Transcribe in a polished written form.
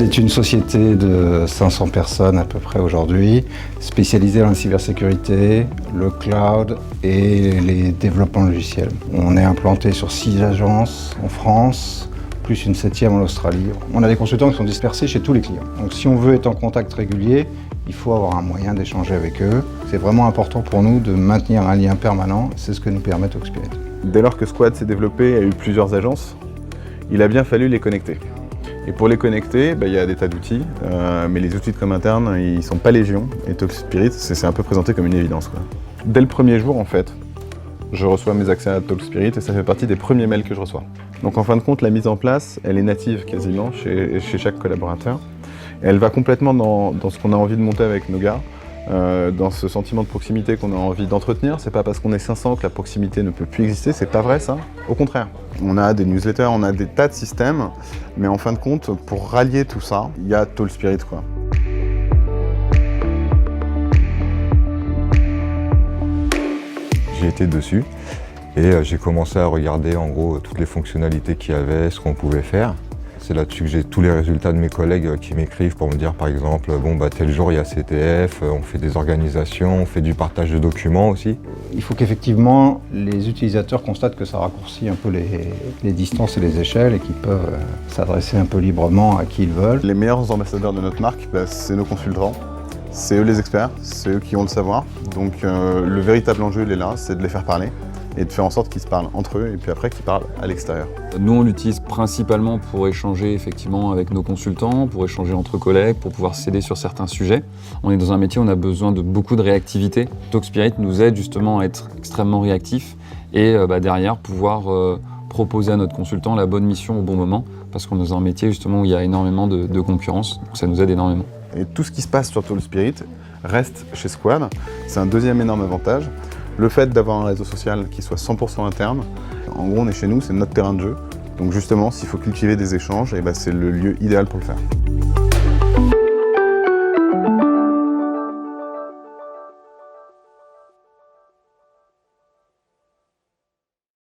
C'est une société de 500 personnes à peu près aujourd'hui, spécialisée dans la cybersécurité, le cloud et les développements logiciels. On est implanté sur 6 agences en France, plus une 7e en Australie. On a des consultants qui sont dispersés chez tous les clients. Donc si on veut être en contact régulier, il faut avoir un moyen d'échanger avec eux. C'est vraiment important pour nous de maintenir un lien permanent, c'est ce que nous permet Talkspirit. Dès lors que Squad s'est développé et a eu plusieurs agences, il a bien fallu les connecter. Et pour les connecter, il y a des tas d'outils, mais les outils de com interne, ils sont pas légion. Et Talkspirit, c'est un peu présenté comme une évidence, quoi. Dès le premier jour, en fait, je reçois mes accès à Talkspirit et ça fait partie des premiers mails que je reçois. Donc en fin de compte, la mise en place, elle est native quasiment chez chaque collaborateur. Et elle va complètement dans ce qu'on a envie de monter avec nos gars, dans ce sentiment de proximité qu'on a envie d'entretenir. C'est pas parce qu'on est 500 que la proximité ne peut plus exister, c'est pas vrai ça. Au contraire, on a des newsletters, on a des tas de systèmes, mais en fin de compte, pour rallier tout ça, il y a Talkspirit, quoi. J'ai été dessus et j'ai commencé à regarder en gros toutes les fonctionnalités qu'il y avait, ce qu'on pouvait faire. C'est là-dessus que j'ai tous les résultats de mes collègues qui m'écrivent pour me dire par exemple tel jour il y a CTF, on fait des organisations, on fait du partage de documents aussi. Il faut qu'effectivement les utilisateurs constatent que ça raccourcit un peu les distances et les échelles et qu'ils peuvent s'adresser un peu librement à qui ils veulent. Les meilleurs ambassadeurs de notre marque, c'est nos consultants. C'est eux les experts, c'est eux qui ont le savoir. Donc le véritable enjeu il est là, c'est de les faire parler et de faire en sorte qu'ils se parlent entre eux et puis après qu'ils parlent à l'extérieur. Nous on l'utilise principalement pour échanger effectivement avec nos consultants, pour échanger entre collègues, pour pouvoir s'aider sur certains sujets. On est dans un métier où on a besoin de beaucoup de réactivité. Talkspirit nous aide justement à être extrêmement réactifs et derrière pouvoir proposer à notre consultant la bonne mission au bon moment parce qu'on est dans un métier justement où il y a énormément de concurrence, donc ça nous aide énormément. Et tout ce qui se passe sur Talkspirit reste chez Squad. C'est un deuxième énorme avantage. Le fait d'avoir un réseau social qui soit 100% interne, en gros on est chez nous, c'est notre terrain de jeu. Donc justement, s'il faut cultiver des échanges, c'est le lieu idéal pour le faire.